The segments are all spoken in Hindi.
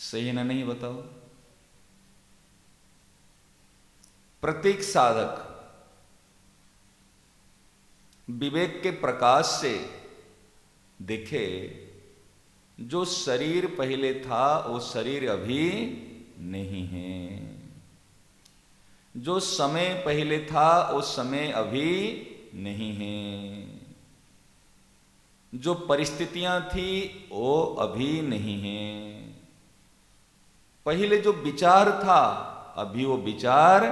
सही ना नहीं बताओ? प्रत्येक साधक विवेक के प्रकाश से देखे, जो शरीर पहले था वो शरीर अभी नहीं है, जो समय पहले था वो समय अभी नहीं है, जो परिस्थितियां थी वो अभी नहीं है, पहले जो विचार था अभी वो विचार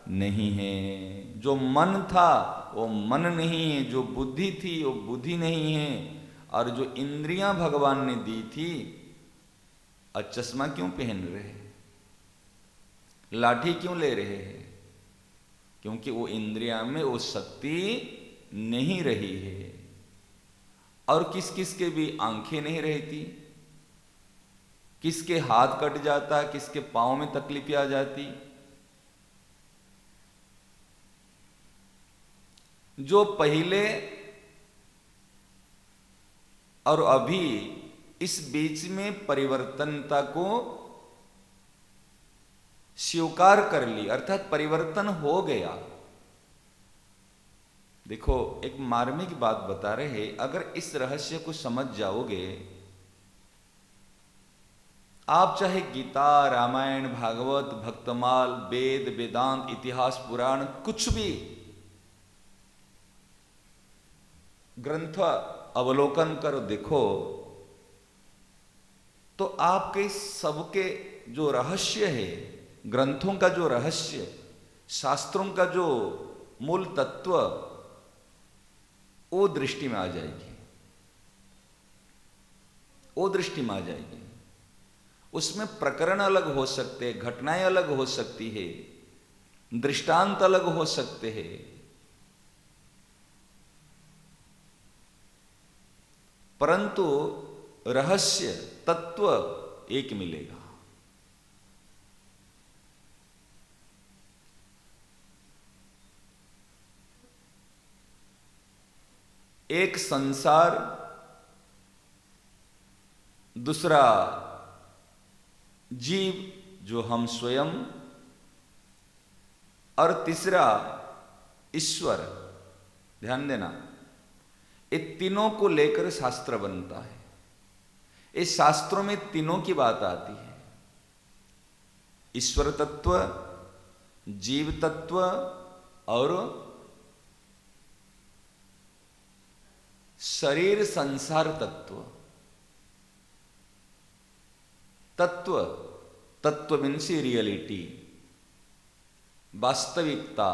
नहीं है, जो मन था वो मन नहीं है, जो बुद्धि थी वो बुद्धि नहीं है, और जो इंद्रियां भगवान ने दी थी, आज चश्मा क्यों पहन रहे हैं, लाठी क्यों ले रहे हैं? क्योंकि वो इंद्रियां में वो शक्ति नहीं रही है। और किस किस के भी आंखें नहीं रहती, किसके हाथ कट जाता, किसके पांव में तकलीफ आ जाती। जो पहले और अभी इस बीच में परिवर्तनता को स्वीकार कर ली, अर्थात परिवर्तन हो गया। देखो, एक मार्मिक बात बता रहे, अगर इस रहस्य को समझ जाओगे, आप चाहे गीता, रामायण, भागवत, भक्तमाल, वेद, वेदांत, इतिहास, पुराण, कुछ भी ग्रंथ अवलोकन करो, देखो, तो आपके सबके जो रहस्य है, ग्रंथों का जो रहस्य, शास्त्रों का जो मूल तत्व, वो दृष्टि में आ जाएगी, वो दृष्टि में आ जाएगी। उसमें प्रकरण अलग हो सकते हैं, घटनाएं अलग हो सकती है, दृष्टांत अलग हो सकते हैं, परंतु रहस्य तत्व एक मिलेगा। एक संसार, दूसरा जीव जो हम स्वयं, और तीसरा ईश्वर। ध्यान देना, ये तीनों को लेकर शास्त्र बनता है। इस शास्त्रों में तीनों की बात आती है, ईश्वर तत्व, जीव तत्व और शरीर संसार तत्व। तत्व, तत्व मीन्स रियलिटी, वास्तविकता,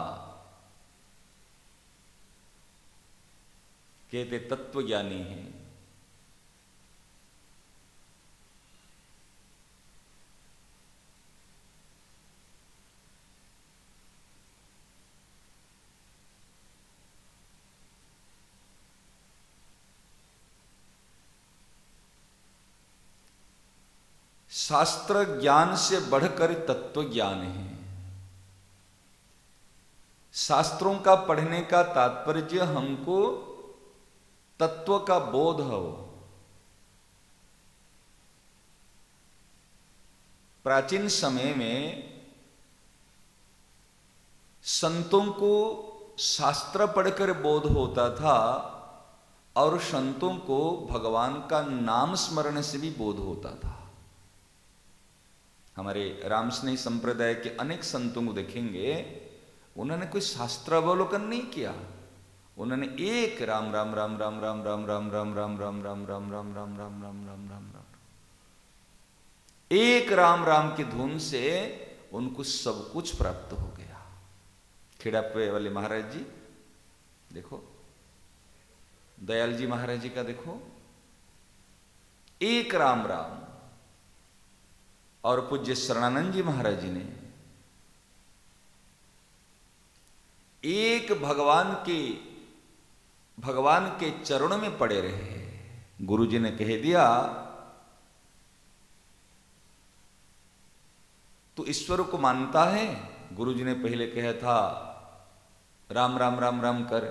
कहते तत्व ज्ञानी है। शास्त्र ज्ञान से बढ़कर तत्व ज्ञान है। शास्त्रों का पढ़ने का तात्पर्य हमको तत्व का बोध हो। प्राचीन समय में संतों को शास्त्र पढ़कर बोध होता था, और संतों को भगवान का नाम स्मरण से भी बोध होता था। हमारे रामस्नेही संप्रदाय के अनेक संतों को देखेंगे, उन्होंने कोई शास्त्र अवलोकन नहीं किया, उन्होंने एक राम राम राम राम राम राम राम राम राम राम राम राम राम राम राम राम राम राम राम, एक राम राम की धुन से उनको सब कुछ प्राप्त हो गया। खेड़ापे वाले महाराज जी देखो, दयाल जी महाराज जी का देखो, एक राम राम। और पूज्य शरणानंद जी महाराज जी ने एक भगवान के चरणों में पड़े रहे। गुरु जी ने कह दिया तू ईश्वर को मानता है? गुरु जी ने पहले कहा था राम राम राम राम कर,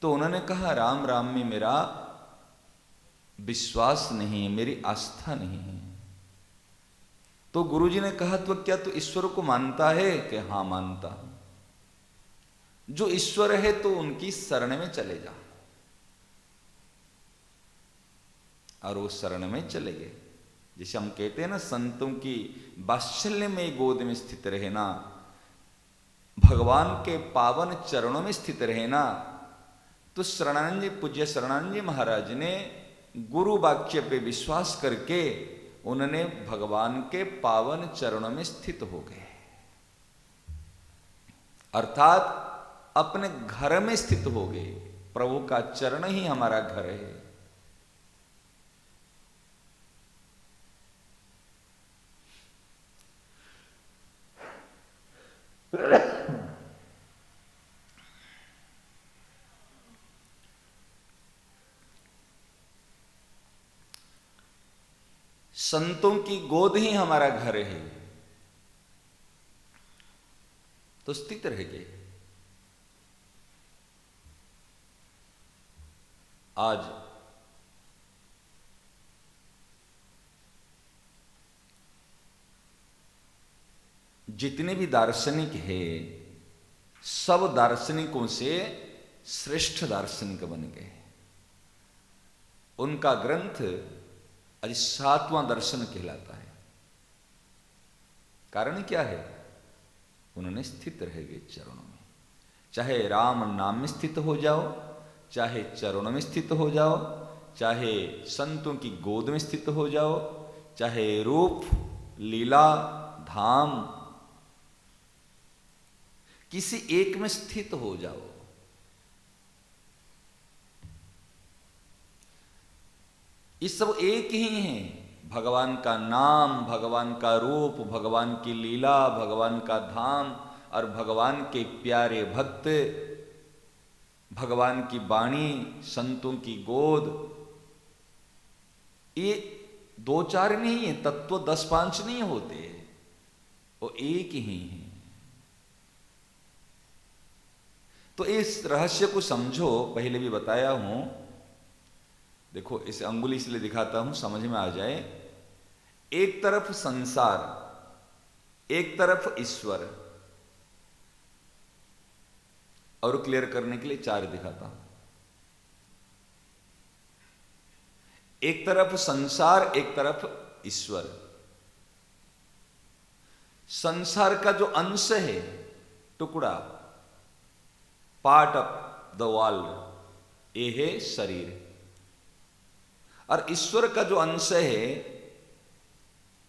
तो उन्होंने कहा राम राम में मेरा विश्वास नहीं है, मेरी आस्था नहीं है। तो गुरुजी ने कहा, तो क्या तू ईश्वर को मानता है? कि हाँ मानता हूं। जो ईश्वर है तो उनकी शरण में चले जा। और वो शरण में चले गए। जैसे हम कहते हैं ना, संतों की वात्सल्य में गोद में स्थित रहना, भगवान के पावन चरणों में स्थित रहना। तो शरणानंद जी, पूज्य शरणानंद जी महाराज ने गुरु वाक्य पे विश्वास करके उन्होंने भगवान के पावन चरणों में स्थित हो गए, अर्थात अपने घर में स्थित हो गए। प्रभु का चरण ही हमारा घर है। संतों की गोद ही हमारा घर है, तो स्थित रह गए। आज जितने भी दार्शनिक हैं, सब दार्शनिकों से श्रेष्ठ दार्शनिक बन गए। उनका ग्रंथ आज 7वां दर्शन कहलाता है। कारण क्या है? उन्होंने स्थित रह गए चरणों में। चाहे राम नाम में स्थित हो जाओ, चाहे चरणों में स्थित हो जाओ, चाहे संतों की गोद में स्थित हो जाओ, चाहे रूप लीला धाम किसी एक में स्थित हो जाओ। ये सब एक ही हैं। भगवान का नाम, भगवान का रूप, भगवान की लीला, भगवान का धाम और भगवान के प्यारे भक्त, भगवान की वाणी, संतों की गोद, ये 2-4 नहीं है, तत्व 10-5 नहीं होते, वो एक ही है। तो इस रहस्य को समझो। पहले भी बताया हूं, देखो इसे अंगुली इसलिए दिखाता हूं समझ में आ जाए। एक तरफ संसार, एक तरफ ईश्वर, और क्लियर करने के लिए 4 दिखाता हूं। एक तरफ संसार, एक तरफ ईश्वर। संसार का जो अंश है, टुकड़ा, पार्ट ऑफ द वर्ल्ड, ये है शरीर। और ईश्वर का जो अंश है,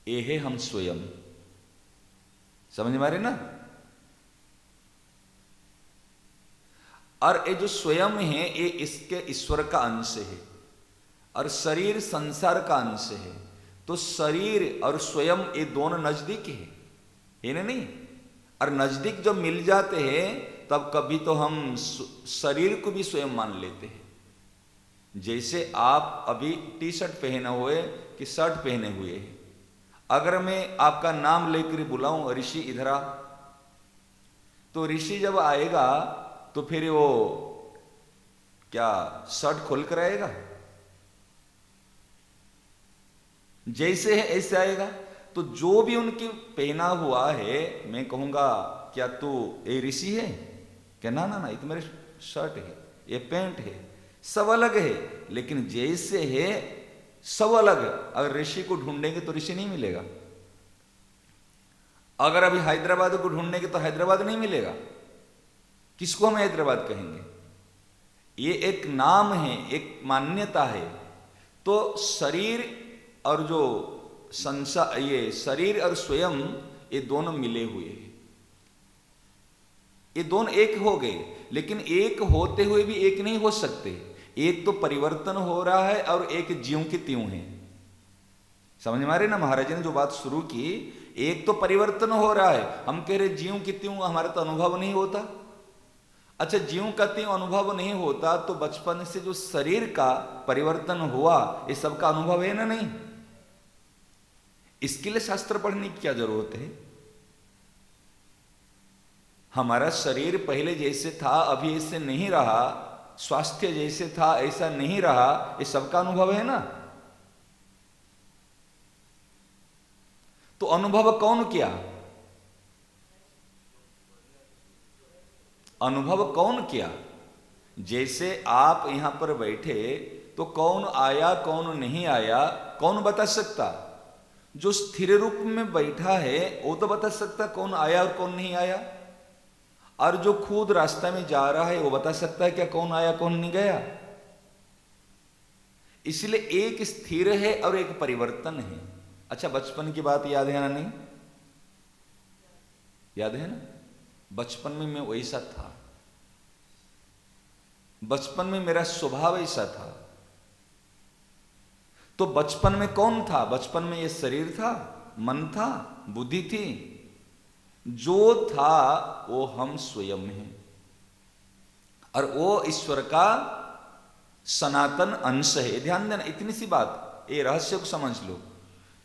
ये है हम स्वयं। समझ में आ रही ना? और ये जो स्वयं है, ये इसके ईश्वर का अंश है, और शरीर संसार का अंश है। तो शरीर और स्वयं ये दोनों नजदीक है ना? नहीं? और नजदीक जब मिल जाते हैं तब कभी तो हम शरीर को भी स्वयं मान लेते हैं। जैसे आप अभी टी शर्ट पहने हुए कि शर्ट पहने हुए हैं, अगर मैं आपका नाम लेकर बुलाऊं, ऋषि इधर आ, तो ऋषि जब आएगा तो फिर वो क्या शर्ट खोल कर आएगा? जैसे है ऐसे आएगा। तो जो भी उनकी पहना हुआ है, मैं कहूंगा क्या तू ये ऋषि है? क्या ना ना ना, ये तो मेरे शर्ट है, ये पैंट है, सब अलग है, लेकिन जैसे है सब अलग है। अगर ऋषि को ढूंढेंगे तो ऋषि नहीं मिलेगा। अगर अभी हैदराबाद को ढूंढेंगे तो हैदराबाद नहीं मिलेगा। किसको हम हैदराबाद कहेंगे? ये एक नाम है, एक मान्यता है। तो शरीर और जो संसार, ये शरीर और स्वयं, ये दोनों मिले हुए हैं। ये दोनों एक हो गए, लेकिन एक होते हुए भी एक नहीं हो सकते। एक तो परिवर्तन हो रहा है और एक ज्यों की त्यों है। समझ में आ रही ना? महाराज ने जो बात शुरू की, एक तो परिवर्तन हो रहा है, हम कह रहे ज्यों की त्यों, हमारा तो अनुभव नहीं होता। अच्छा, ज्यों का त्यों अनुभव नहीं होता तो बचपन से जो शरीर का परिवर्तन हुआ, ये सबका अनुभव है ना? नहीं। इसके लिए शास्त्र पढ़ने की क्या जरूरत है? हमारा शरीर पहले जैसे था अभी ऐसे नहीं रहा, स्वास्थ्य जैसे था ऐसा नहीं रहा, ये सबका अनुभव है ना? तो अनुभव कौन किया? अनुभव कौन किया? जैसे आप यहां पर बैठे तो कौन आया कौन नहीं आया कौन बता सकता? जो स्थिर रूप में बैठा है वो तो बता सकता कौन आया और कौन नहीं आया, और जो खुद रास्ते में जा रहा है वो बता सकता है क्या कौन आया कौन नहीं गया? इसलिए एक स्थिर है और एक परिवर्तन है। अच्छा, बचपन की बात याद है ना? नहीं याद है ना? बचपन में मैं वैसा था, बचपन में मेरा स्वभाव ऐसा था। तो बचपन में कौन था? बचपन में ये शरीर था, मन था, बुद्धि थी। जो था वो हम स्वयं हैं, और वो ईश्वर का सनातन अंश है। ध्यान देना, इतनी सी बात, ये रहस्य को समझ लो।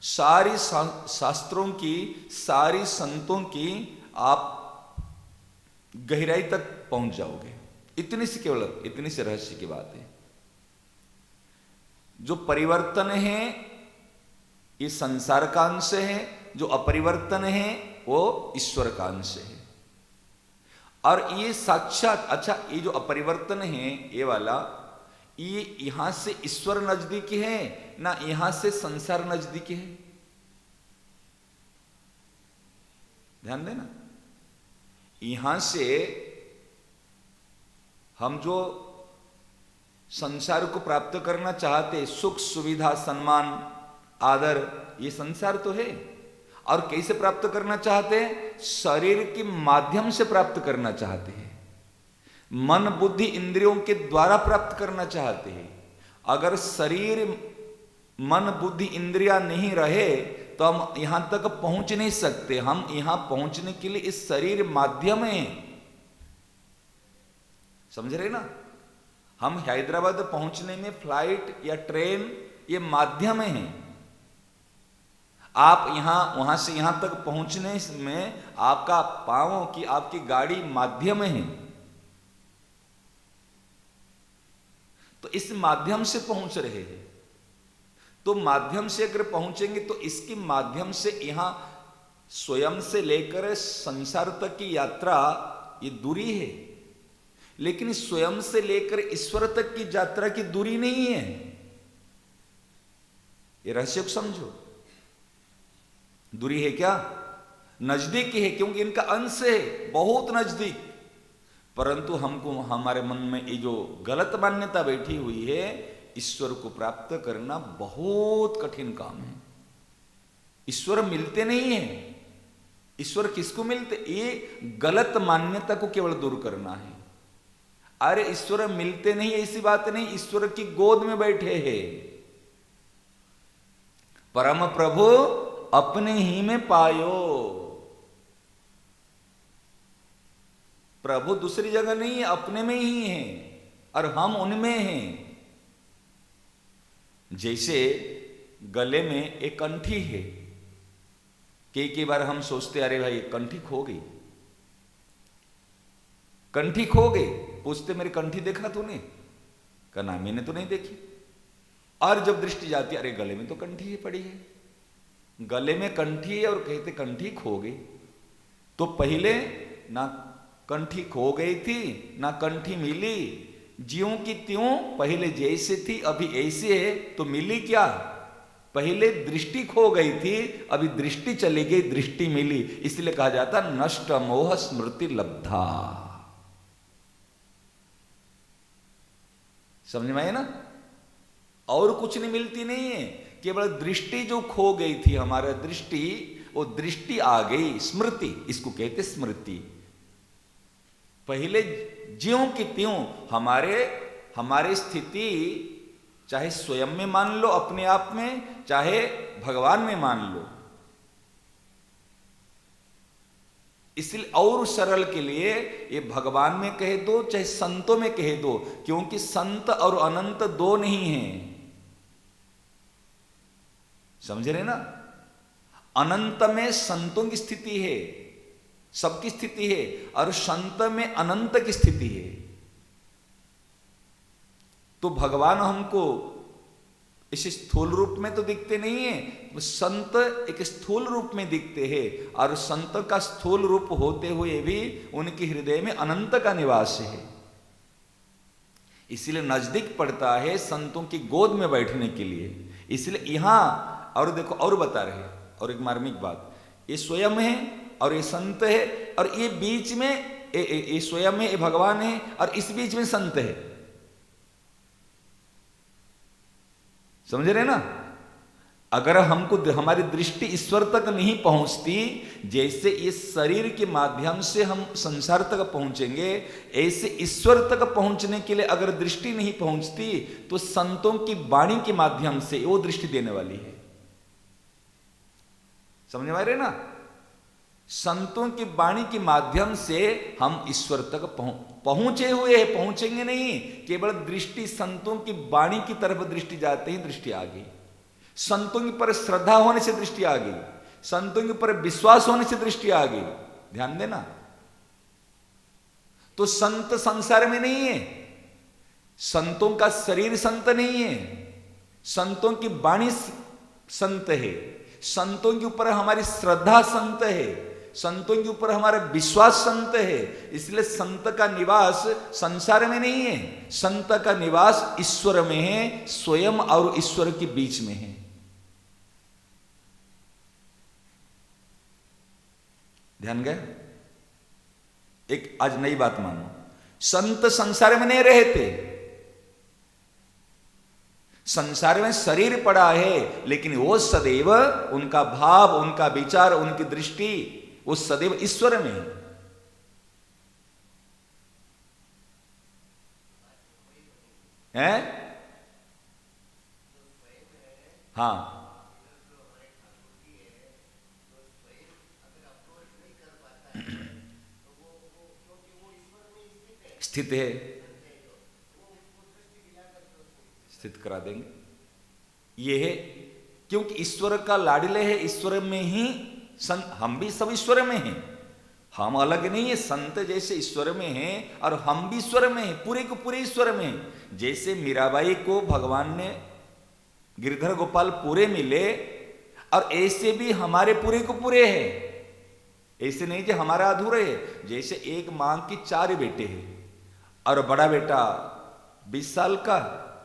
सारी शास्त्रों की, सारी संतों की आप गहराई तक पहुंच जाओगे। इतनी सी, केवल इतनी सी रहस्य की बात है। जो परिवर्तन है ये संसार का अंश है, जो अपरिवर्तन है वो ईश्वर का अंश है। और ये साक्षात, अच्छा ये जो अपरिवर्तन है ये वाला, ये यहां से ईश्वर नजदीक है ना यहां से संसार नजदीक है? ध्यान देना, यहां से हम जो संसार को प्राप्त करना चाहते, सुख सुविधा सम्मान आदर, ये संसार तो है। और कैसे प्राप्त करना चाहते हैं? शरीर के माध्यम से प्राप्त करना चाहते हैं, मन बुद्धि इंद्रियों के द्वारा प्राप्त करना चाहते हैं। अगर शरीर मन बुद्धि इंद्रियां नहीं रहे तो हम यहां तक पहुंच नहीं सकते। हम यहां पहुंचने के लिए इस शरीर माध्यम है, समझ रहे ना? हम हैदराबाद पहुंचने में फ्लाइट या ट्रेन ये माध्यम है। आप यहां वहां से यहां तक पहुंचने में आपका पांवों की आपकी गाड़ी माध्यम है। तो इस माध्यम से पहुंच रहे हैं। तो माध्यम से अगर पहुंचेंगे तो इसके माध्यम से यहां स्वयं से लेकर संसार तक की यात्रा ये दूरी है, लेकिन स्वयं से लेकर ईश्वर तक की यात्रा की दूरी नहीं है। ये रहस्य को समझो। दूरी है क्या? नजदीक है, क्योंकि इनका अंश है, बहुत नजदीक। परंतु हमको हमारे मन में ये जो गलत मान्यता बैठी हुई है, ईश्वर को प्राप्त करना बहुत कठिन काम है। ईश्वर मिलते नहीं है। ईश्वर किसको मिलते? ये गलत मान्यता को केवल दूर करना है। अरे ईश्वर मिलते नहीं ऐसी बात नहीं, ईश्वर की गोद में बैठे हैं। परम प्रभु अपने ही में पायो। प्रभु दूसरी जगह नहीं है, अपने में ही है, और हम उनमें हैं। जैसे गले में एक कंठी है, कई बार हम सोचते अरे भाई कंठी खो गई, कंठी खो गई। पूछते मेरी कंठी देखा तूने? कहा ना मैंने तो नहीं देखी। और जब दृष्टि जाती अरे गले में तो कंठी पड़ी है, गले में कंठी है, और कहते कंठी खो गई। तो पहले ना कंठी खो गई थी ना कंठी मिली, ज्यों की त्यों पहले जैसे थी अभी ऐसे है। तो मिली क्या? पहले दृष्टि खो गई थी, अभी दृष्टि चली गई, दृष्टि मिली। इसलिए कहा जाता नष्ट मोह स्मृति लब्धा। समझ में आए ना? और कुछ नहीं मिलती नहीं है, केवल दृष्टि जो खो गई थी, हमारा दृष्टि, वो दृष्टि आ गई, स्मृति, इसको कहते स्मृति। पहले ज्यों की त्यों हमारे स्थिति, चाहे स्वयं में मान लो अपने आप में, चाहे भगवान में मान लो। इसलिए और सरल के लिए ये भगवान में कह दो चाहे संतों में कह दो, क्योंकि संत और अनंत दो नहीं हैं। समझ रहे ना? अनंत में संतों की स्थिति है, सबकी स्थिति है, और संत में अनंत की स्थिति है। तो भगवान हमको इस स्थूल रूप में तो दिखते नहीं है, वो संत एक स्थूल रूप में दिखते हैं, और संत का स्थूल रूप होते हुए भी उनके हृदय में अनंत का निवास है। इसलिए नजदीक पड़ता है संतों की गोद में बैठने के लिए। इसलिए यहां और देखो और बता रहे, और एक मार्मिक बात, ये स्वयं है और ये संत है, और ये बीच में ये स्वयं है, ये भगवान है, और इस बीच में संत है। समझ रहे ना? अगर हमको हमारी दृष्टि ईश्वर तक नहीं पहुंचती, जैसे इस शरीर के माध्यम से हम संसार तक पहुंचेंगे, ऐसे ईश्वर तक पहुंचने के लिए अगर दृष्टि नहीं पहुंचती, तो संतों की वाणी के माध्यम से वो दृष्टि देने वाली है। समझ में आ रहे ना? संतों की वाणी के माध्यम से हम ईश्वर तक पहुंचे हुए हैं, पहुंचेंगे नहीं। केवल दृष्टि संतों की वाणी की तरफ दृष्टि जाते ही दृष्टि आ गई, संतों के ऊपर श्रद्धा होने से दृष्टि आ गई, संतों के ऊपर विश्वास होने से दृष्टि आ गई। ध्यान देना। तो संत संसार में नहीं है, संतों का शरीर संत नहीं है, संतों की वाणी संत है, संतों के ऊपर हमारी श्रद्धा संत है, संतों के ऊपर हमारा विश्वास संत है। इसलिए संत का निवास संसार में नहीं है, संत का निवास ईश्वर में है, स्वयं और ईश्वर के बीच में है। ध्यान गया? एक आज नई बात मानो, संत संसार में नहीं रहते, संसार में शरीर पड़ा है, लेकिन वो सदैव उनका भाव, उनका विचार, उनकी दृष्टि वो सदैव ईश्वर में है। हैं? हाँ, स्थित है, स्थित करा देंगे। ये है क्योंकि ईश्वर का लाडले है, ईश्वर में ही हम भी सब ईश्वर में हैं, हम अलग नहीं है। संत जैसे ईश्वर में हैं और हम भी ईश्वर में हैं, पूरे को पूरे ईश्वर में हैं। जैसे मीराबाई को भगवान ने गिरधर गोपाल पूरे मिले, और ऐसे भी हमारे पूरे को पूरे है, ऐसे नहीं कि हमारा अधूरे है। जैसे एक मां की 4 बेटे हैं, और बड़ा बेटा 20 साल का,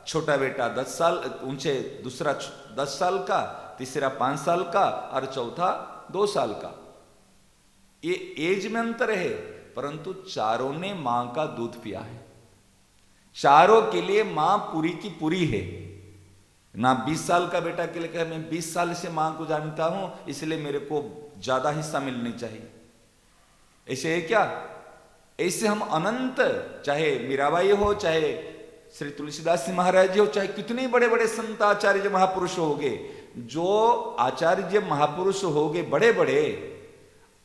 छोटा बेटा 10 साल, उनसे दूसरा 10 साल का, तीसरा 5 साल का, और चौथा 2 साल का। ये एज में अंतर है, परंतु चारों ने मां का दूध पिया है। चारों के लिए मां पूरी की पूरी है ना। 20 साल का बेटा के लिए कहे मैं 20 साल से मां को जानता हूं, इसलिए मेरे को ज्यादा हिस्सा मिलनी चाहिए, ऐसे है क्या? ऐसे हम अनंत, चाहे मीराबाई हो, चाहे श्री तुलसीदास जी महाराज जी हो, चाहे कितने बड़े बड़े संत आचार्य महापुरुष हो गए, जो आचार्य महापुरुष हो गए बड़े बड़े,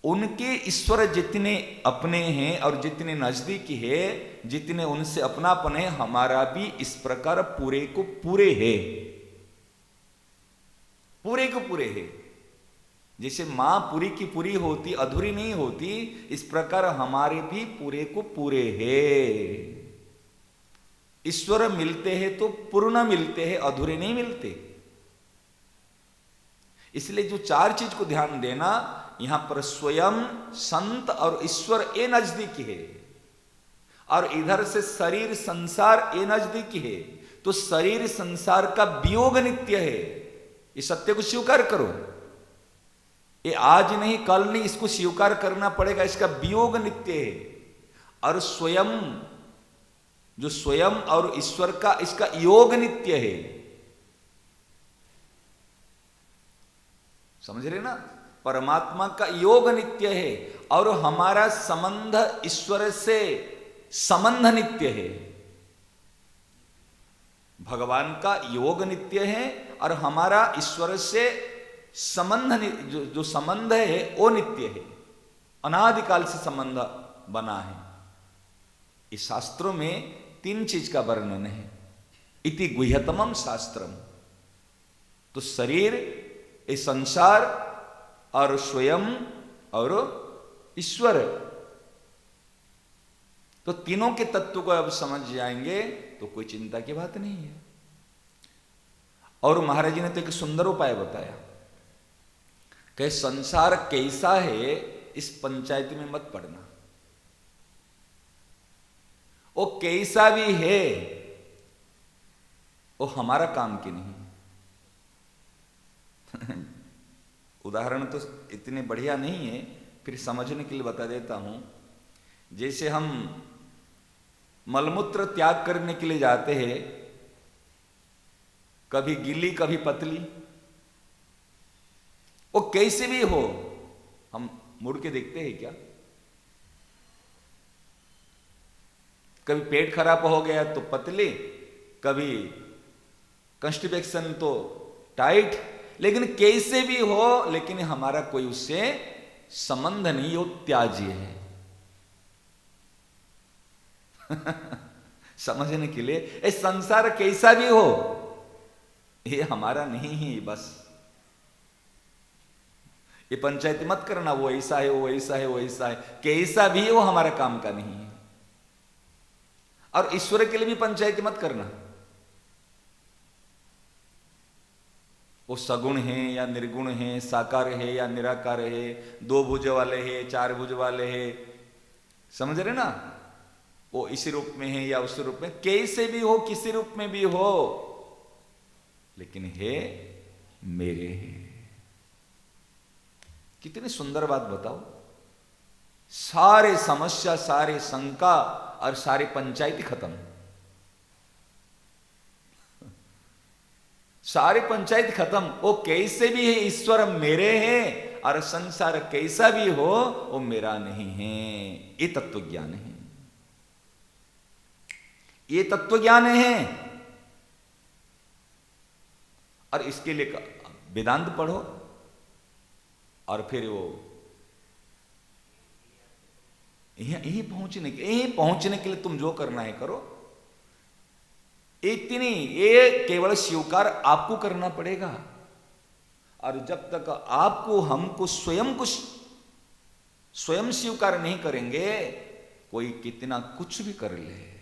उनके ईश्वर जितने अपने हैं और जितने नजदीकी है, जितने उनसे अपनापन है, हमारा भी इस प्रकार पूरे को पूरे है, पूरे को पूरे है। जैसे मां पूरी की पूरी होती, अधूरी नहीं होती, इस प्रकार हमारे भी पूरे को पूरे है। ईश्वर मिलते हैं तो पूर्ण मिलते हैं, अधूरे नहीं मिलते। इसलिए जो 4 चीज को ध्यान देना, यहां पर स्वयं, संत और ईश्वर ये नजदीक है, और इधर से शरीर संसार ये नजदीक है। तो शरीर संसार का वियोग नित्य है, इस सत्य को स्वीकार करो। ये आज नहीं कल नहीं, इसको स्वीकार करना पड़ेगा, इसका वियोग नित्य है। और स्वयं, जो स्वयं और ईश्वर का, इसका योग नित्य है। समझ रहे ना? परमात्मा का योग नित्य है, और हमारा संबंध ईश्वर से संबंध नित्य है। भगवान का योग नित्य है, और हमारा ईश्वर से संबंध, जो संबंध है वो नित्य है, अनादिकाल से संबंध बना है। इस शास्त्रों में 3 चीज का वर्णन है, इति गुह्यतमम शास्त्रम। तो शरीर, ये संसार, और स्वयं और ईश्वर, तो तीनों के तत्व को अब समझ जाएंगे तो कोई चिंता की बात नहीं है। और महाराज जी ने तो एक सुंदर उपाय बताया कि संसार कैसा है इस पंचायती में मत पड़ना, वो कैसा भी है वो हमारा काम की नहीं। उदाहरण तो इतने बढ़िया नहीं है, फिर समझने के लिए बता देता हूं। जैसे हम मलमूत्र त्याग करने के लिए जाते हैं, कभी गीली कभी पतली, वो कैसे भी हो हम मुड़ के देखते हैं क्या? कभी पेट खराब हो गया तो पतली, कभी कंस्टिपेशन तो टाइट, लेकिन कैसे भी हो, लेकिन हमारा कोई उससे संबंध नहीं, वो त्याज्य है। समझने के लिए इस संसार कैसा भी हो ये हमारा नहीं है बस। ये पंचायती मत करना, वो ऐसा है वो ऐसा है वो ऐसा है, कैसा भी वो हमारा काम का नहीं है। और ईश्वर के लिए भी पंचायती मत करना, वो सगुण है या निर्गुण है, साकार है या निराकार है, दो भुज वाले है चार भुज वाले है, समझ रहे ना, वो इसी रूप में है या उस रूप में, कैसे भी हो किसी रूप में भी हो, लेकिन है मेरे है। कितनी सुंदर बात बताओ। सारे समस्या, सारे शंका और सारी पंचायती खत्म, सारी पंचायत खत्म। वो कैसे भी है ईश्वर मेरे हैं, और संसार कैसा भी हो वो मेरा नहीं है। ये तत्व ज्ञान है, ये तत्व ज्ञान है। और इसके लिए वेदांत पढ़ो, और फिर वो यही पहुंचने के लिए तुम जो करना है करो। इतनी ये केवल स्वीकार आपको करना पड़ेगा। और जब तक आपको हमको स्वयं स्वीकार नहीं करेंगे, कोई कितना कुछ भी कर ले।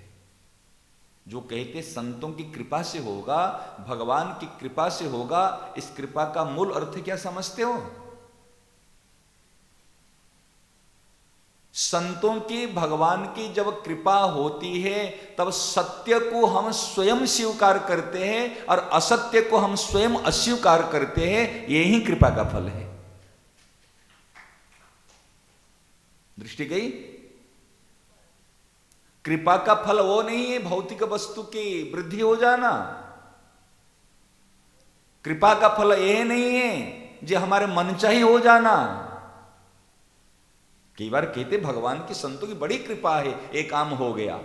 जो कहते संतों की कृपा से होगा, भगवान की कृपा से होगा, इस कृपा का मूल अर्थ क्या समझते हो? संतों की, भगवान की जब कृपा होती है तब सत्य को हम स्वयं स्वीकार करते हैं और असत्य को हम स्वयं अस्वीकार करते हैं। यही कृपा का फल है। दृष्टि गई? कृपा का फल वो नहीं है भौतिक वस्तु की वृद्धि हो जाना। कृपा का फल यह नहीं है जो हमारे मनचाही हो जाना। कई बार कहते भगवान की, संतों की बड़ी कृपा है, एक काम हो गया,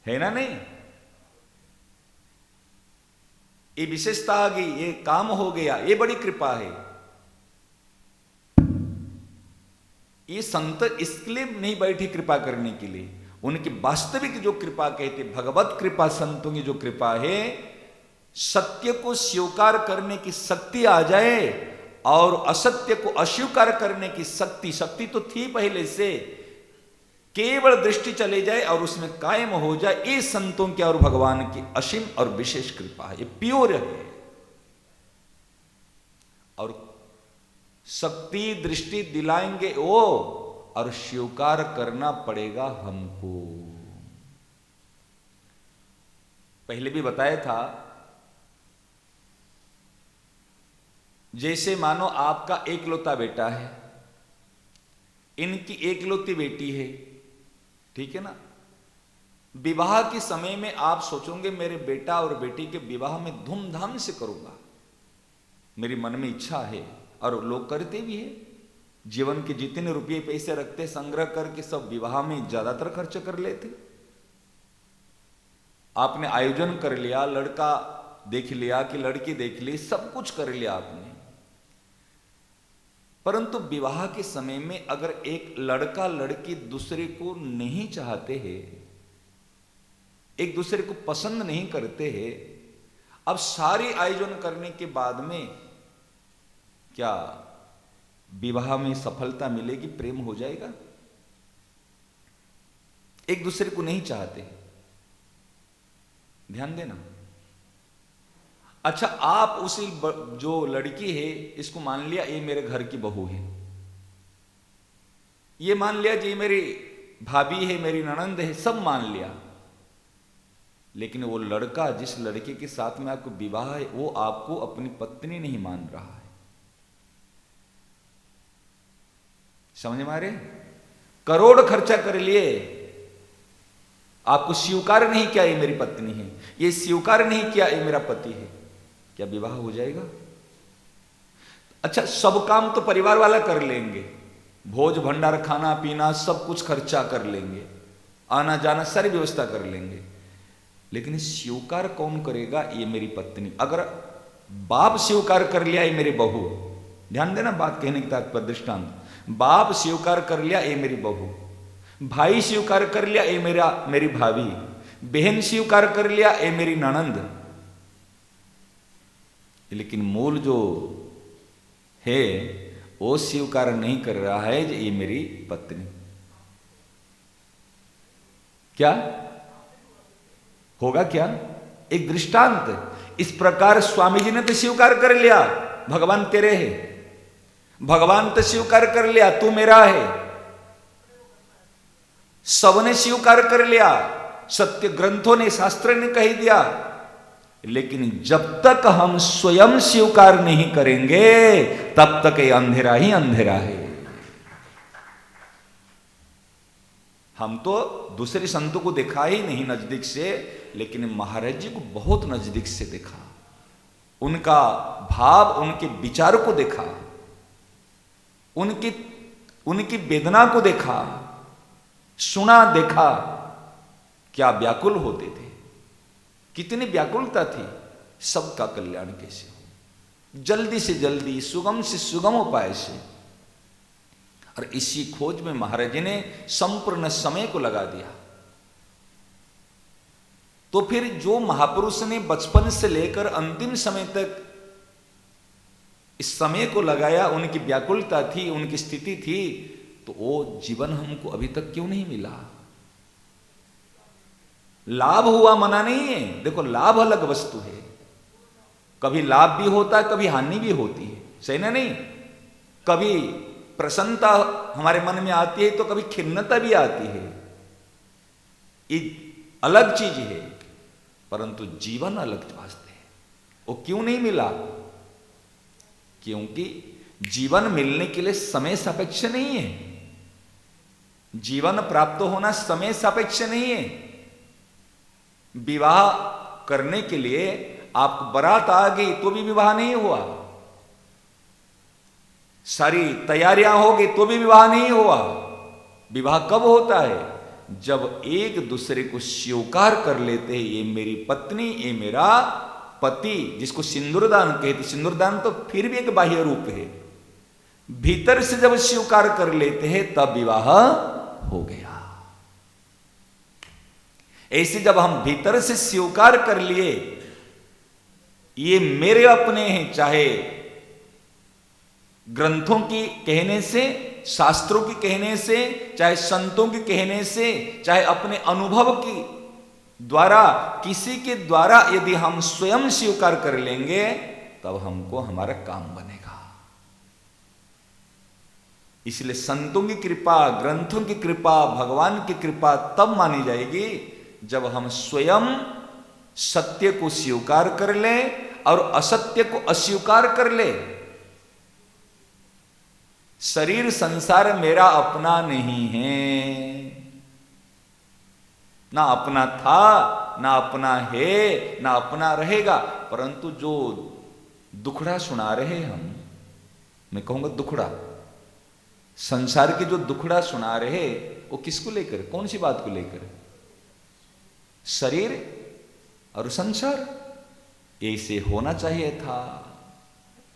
है ना? नहीं, ये विशेषता आ गई, ये काम हो गया, ये बड़ी कृपा है। ये संत इसके लिए नहीं बैठे कृपा करने के लिए, उनकी वास्तविक जो कृपा कहते भगवत कृपा, संतों की जो कृपा है, सत्य को स्वीकार करने की शक्ति आ जाए और असत्य को अस्वीकार करने की शक्ति तो थी पहले से, केवल दृष्टि चले जाए और उसमें कायम हो जाए। ये संतों की और भगवान की असीम और विशेष कृपा है, ये प्योर है। और शक्ति दृष्टि दिलाएंगे वो, और स्वीकार करना पड़ेगा हमको। पहले भी बताया था, जैसे मानो आपका एकलौता बेटा है, इनकी एकलौती बेटी है, ठीक है ना? विवाह के समय में आप सोचोगे मेरे बेटा और बेटी के विवाह में धूमधाम से करूंगा, मेरी मन में इच्छा है, और लोग करते भी है। जीवन के जितने रुपये पैसे रखते संग्रह करके सब विवाह में ज्यादातर खर्च कर लेते। आपने आयोजन कर लिया, लड़का देख लिया कि लड़की देख ली, सब कुछ कर लिया आपने, परंतु विवाह के समय में अगर एक लड़का लड़की दूसरे को नहीं चाहते हैं, एक दूसरे को पसंद नहीं करते हैं, अब सारी आयोजन करने के बाद में क्या विवाह में सफलता मिलेगी? प्रेम हो जाएगा? एक दूसरे को नहीं चाहते, ध्यान देना। अच्छा, आप उसी जो लड़की है इसको मान लिया ये मेरे घर की बहू है, ये मान लिया जी मेरी भाभी है, मेरी ननंद है, सब मान लिया, लेकिन वो लड़का जिस लड़के के साथ में आपको विवाह है वो आपको अपनी पत्नी नहीं मान रहा है। समझ में आ रहे? करोड़ खर्चा कर लिए, आपको स्वीकार नहीं किया ये मेरी पत्नी है, ये स्वीकार नहीं किया ये मेरा पति है, क्या विवाह हो जाएगा? अच्छा, सब काम तो परिवार वाला कर लेंगे, भोज भंडार खाना पीना सब कुछ खर्चा कर लेंगे, आना जाना सारी व्यवस्था कर लेंगे, लेकिन स्वीकार कौन करेगा? ये मेरी पत्नी। अगर बाप स्वीकार कर लिया ये मेरी बहू, ध्यान देना बात कहने की तात्पर्य दृष्टांत, बाप स्वीकार कर लिया ये मेरी बहू, भाई स्वीकार कर लिया ये मेरी भाभी, बहन स्वीकार कर लिया ये मेरी ननंद, लेकिन मूल जो है वो स्वीकार नहीं कर रहा है ये मेरी पत्नी, क्या होगा? क्या एक दृष्टांत, इस प्रकार स्वामी जी ने तो स्वीकार कर लिया भगवान तेरे है, भगवान तो स्वीकार कर लिया तू मेरा है, सबने स्वीकार कर लिया, सत्य ग्रंथों ने शास्त्र ने कह दिया, लेकिन जब तक हम स्वयं स्वीकार नहीं करेंगे तब तक ये अंधेरा ही अंधेरा है। हम तो दूसरे संतों को देखा ही नहीं नजदीक से, लेकिन महाराज जी को बहुत नजदीक से देखा, उनका भाव उनके विचार को देखा, उनकी वेदना को देखा, सुना देखा, क्या व्याकुल होते थे, कितनी व्याकुलता थी, सबका कल्याण कैसे हो, जल्दी से जल्दी, सुगम से सुगम उपाय से। और इसी खोज में महाराज जी ने संपूर्ण समय को लगा दिया। तो फिर जो महापुरुष ने बचपन से लेकर अंतिम समय तक इस समय को लगाया, उनकी व्याकुलता थी, उनकी स्थिति थी, तो वो जीवन हमको अभी तक क्यों नहीं मिला? लाभ हुआ मना नहीं है, देखो लाभ अलग वस्तु है, कभी लाभ भी होता है, कभी हानि भी होती है, सही ना? नहीं, कभी प्रसन्नता हमारे मन में आती है तो कभी खिन्नता भी आती है, ये अलग चीज है, परंतु जीवन अलग वास्ते है। वो क्यों नहीं मिला? क्योंकि जीवन मिलने के लिए समय सापेक्ष नहीं है, जीवन प्राप्त होना समय सापेक्ष नहीं है। विवाह करने के लिए आपको बारात आ गई तो भी विवाह नहीं हुआ, सारी तैयारियां हो गई तो भी विवाह नहीं हुआ। विवाह कब होता है? जब एक दूसरे को स्वीकार कर लेते हैं, ये मेरी पत्नी, ये मेरा पति, जिसको सिंदूरदान कहते। सिंदूरदान तो फिर भी एक बाह्य रूप है, भीतर से जब स्वीकार कर लेते हैं तब विवाह हो गया। ऐसे जब हम भीतर से स्वीकार कर लिए ये मेरे अपने हैं, चाहे ग्रंथों की कहने से, शास्त्रों की कहने से, चाहे संतों के कहने से, चाहे अपने अनुभव की द्वारा, किसी के द्वारा यदि हम स्वयं स्वीकार कर लेंगे तब हमको हमारा काम बनेगा। इसलिए संतों की कृपा, ग्रंथों की कृपा, भगवान की कृपा तब मानी जाएगी जब हम स्वयं सत्य को स्वीकार कर ले और असत्य को अस्वीकार कर ले। शरीर संसार मेरा अपना नहीं है, ना अपना था, ना अपना है, ना अपना रहेगा। परंतु जो दुखड़ा सुना रहे हम, मैं कहूंगा दुखड़ा, संसार की जो दुखड़ा सुना रहे वो किसको लेकर, कौन सी बात को लेकर? शरीर और संसार। ऐसे होना चाहिए था,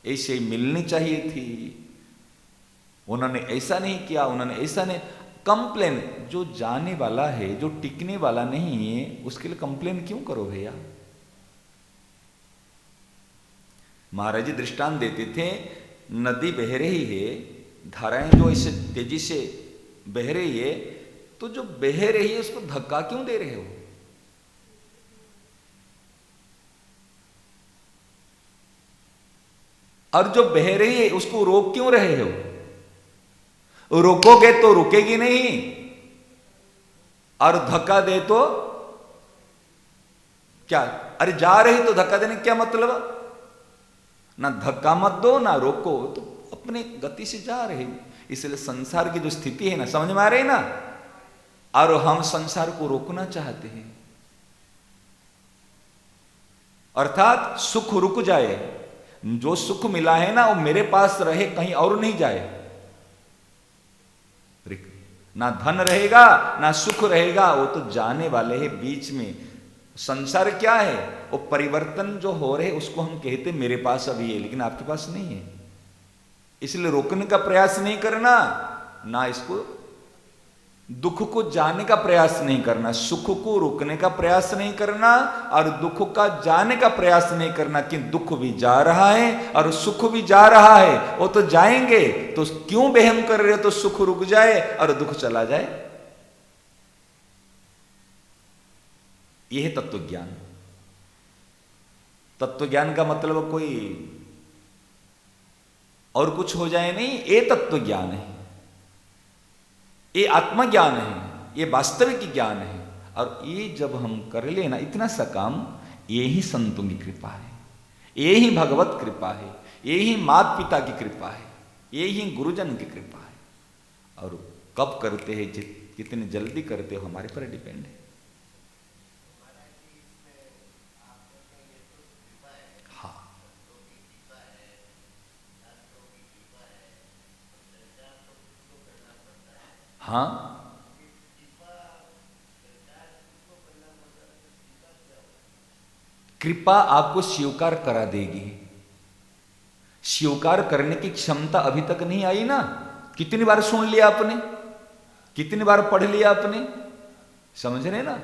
ऐसे मिलनी चाहिए थी, उन्होंने ऐसा नहीं किया, उन्होंने ऐसा नहीं। कंप्लेन जो जाने वाला है, जो टिकने वाला नहीं है, उसके लिए कंप्लेन क्यों करो भैया? महाराज जी दृष्टांत देते थे, नदी बह रही है, धाराएं जो इसे तेजी से बह रही है, तो जो बह रही है उसको धक्का क्यों दे रहे हो? और जो बह रही है उसको रोक क्यों रहे हो? रोकोगे तो रुकेगी नहीं, और धक्का दे तो क्या? अरे जा रही तो धक्का देने क्या मतलब? ना धक्का मत दो ना रोको, तो अपने गति से जा रहे। इसलिए संसार की जो स्थिति है ना, समझ में आ रही है ना, और हम संसार को रोकना चाहते हैं। अर्थात सुख रुक जाए, जो सुख मिला है ना वो मेरे पास रहे, कहीं और नहीं जाए। ना धन रहेगा ना सुख रहेगा, वो तो जाने वाले हैं बीच में। संसार क्या है? वो परिवर्तन जो हो रहे उसको हम कहते मेरे पास अभी है लेकिन आपके पास नहीं है। इसलिए रोकने का प्रयास नहीं करना, ना इसको दुख को जाने का प्रयास नहीं करना, सुख को रोकने का प्रयास नहीं करना, और दुख का जाने का प्रयास नहीं करना कि दुख भी जा रहा है और सुख भी जा रहा है, वो तो जाएंगे, तो क्यों बेहम कर रहे हो? तो सुख रुक जाए और दुख चला जाए। यह है तत्व ज्ञान। तत्व ज्ञान का मतलब कोई और कुछ हो जाए नहीं, ये तत्व ज्ञान है, ये आत्मज्ञान है, ये वास्तविक ज्ञान है। और ये जब हम कर लेना इतना सा काम, ये ही संतों की कृपा है, ये ही भगवत कृपा है, ये ही माता पिता की कृपा है, ये ही गुरुजन की कृपा है। और कब करते हैं, कितनी जल्दी करते हो, हमारे पर डिपेंड है। हाँ, कृपा आपको स्वीकार करा देगी। स्वीकार करने की क्षमता अभी तक नहीं आई ना। कितनी बार सुन लिया आपने, कितनी बार पढ़ लिया आपने, समझ रहे ना?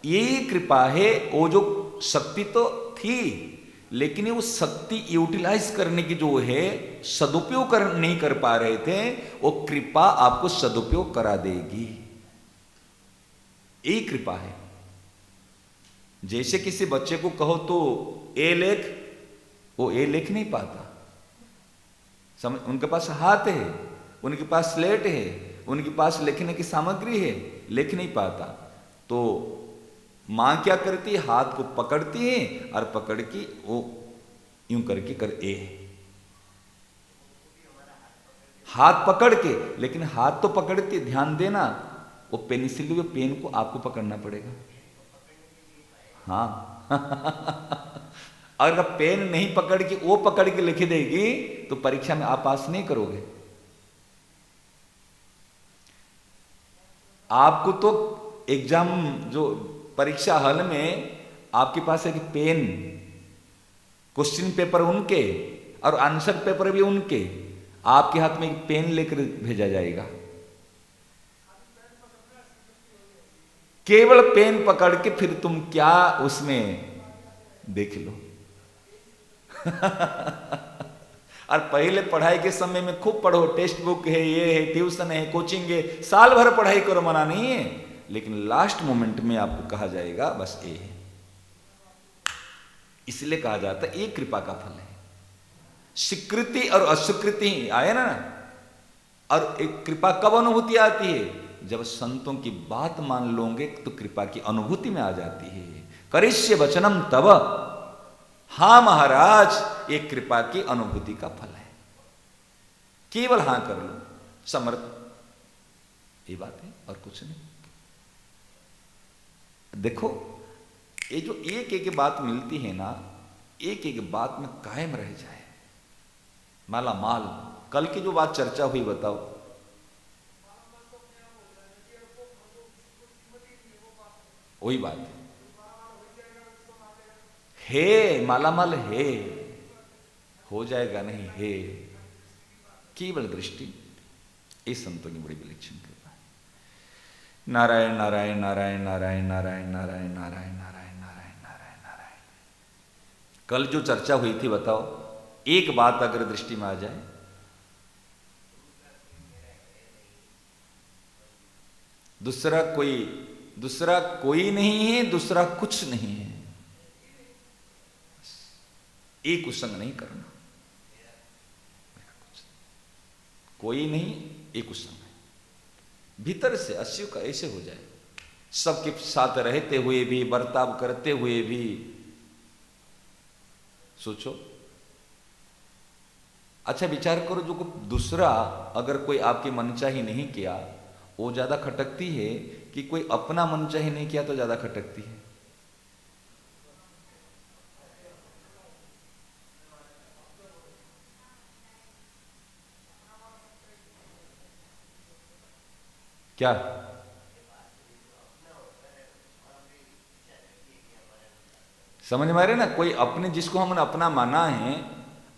ये कृपा है। वो जो शक्ति तो थी, लेकिन वो शक्ति यूटिलाइज करने की जो है, सदुपयोग नहीं कर पा रहे थे, वो कृपा आपको सदुपयोग करा देगी। यही कृपा है। जैसे किसी बच्चे को कहो तो ए लेख, वो ए लिख नहीं पाता। समझ, उनके पास हाथ है, उनके पास स्लेट है, उनके पास लिखने की सामग्री है, लिख नहीं पाता। तो मां क्या करती है? हाथ को पकड़ती है और पकड़ के वो यूं करके कर ए, हाथ पकड़ के। लेकिन हाथ तो पकड़ती, ध्यान देना, वो पेंसिल वो पेन को आपको पकड़ना पड़ेगा। हाँ और अगर पेन नहीं पकड़ के वो पकड़ के लिख देगी तो परीक्षा में आप पास नहीं करोगे। आपको तो एग्जाम जो परीक्षा हॉल में आपके पास एक पेन, क्वेश्चन पेपर उनके और आंसर पेपर भी उनके, आपके हाथ में एक पेन लेकर भेजा जाएगा। केवल पेन पकड़ के फिर तुम क्या उसमें देख लो और पहले पढ़ाई के समय में खूब पढ़ो, टेक्स्ट बुक है, ये है, ट्यूशन है, कोचिंग है, साल भर पढ़ाई करो, मना नहीं है। लेकिन लास्ट मोमेंट में आपको कहा जाएगा बस ये है। इसलिए कहा जाता है ये कृपा का फल है। स्वीकृति और अस्वीकृति आए ना। और एक कृपा कब अनुभूति आती है? जब संतों की बात मान लोगे तो कृपा की अनुभूति में आ जाती है। करिष्य वचनम तब, हां महाराज, ये कृपा की अनुभूति का फल है। केवल हां कर लो, समर्थ, ये बात है और कुछ नहीं। देखो ये जो एक एक बात मिलती है ना, एक एक बात में कायम रह जाए, माला माल। कल की जो बात चर्चा हुई बताओ, वही बात है, मालामाल है, हो जाएगा नहीं है, केवल दृष्टि। इस संतों की बड़ी विलक्षण कृपा है। नारायण नारायण नारायण नारायण नारायण नारायण नारायण नारायण नारायण नारायण नारायण। कल जो चर्चा हुई थी बताओ, एक बात अगर दृष्टि में आ जाए, दूसरा कोई नहीं है, दूसरा कुछ नहीं है, एक कुसंग नहीं करना। कोई नहीं, एक उस समय भीतर से अस्यु का ऐसे हो जाए, सबके साथ रहते हुए भी, बर्ताव करते हुए भी। सोचो, अच्छा विचार करो, जो दूसरा अगर कोई आपकी मनचाही नहीं किया वो ज्यादा खटकती है कि कोई अपना मनचाही नहीं किया तो ज्यादा खटकती है? क्या? समझ में आ रहे ना, कोई अपने जिसको हमने अपना माना है,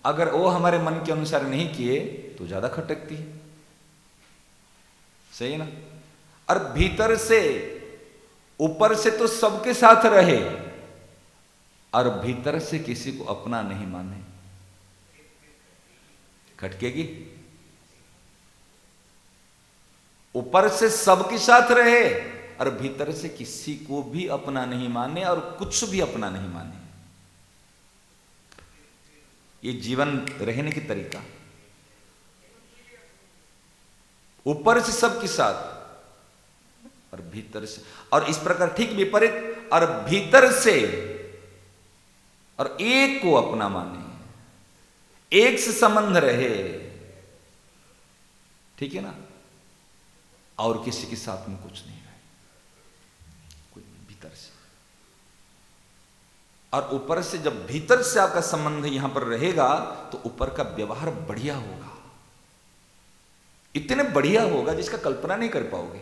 अगर वो हमारे मन के अनुसार नहीं किए तो ज्यादा खटकती है। सही है ना? और भीतर से, ऊपर से तो सबके साथ रहे और भीतर से किसी को अपना नहीं माने, खटकेगी। ऊपर से सबके साथ रहे और भीतर से किसी को भी अपना नहीं माने और कुछ भी अपना नहीं माने। ये जीवन रहने की तरीका, ऊपर से सबके साथ और भीतर से, और इस प्रकार ठीक विपरीत, और भीतर से और एक को अपना माने, एक से संबंध रहे, ठीक है ना, और किसी के साथ में कुछ नहीं रहे, कोई भीतर से। और ऊपर से, जब भीतर से आपका संबंध यहां पर रहेगा तो ऊपर का व्यवहार बढ़िया होगा, इतने बढ़िया होगा जिसका कल्पना नहीं कर पाओगे।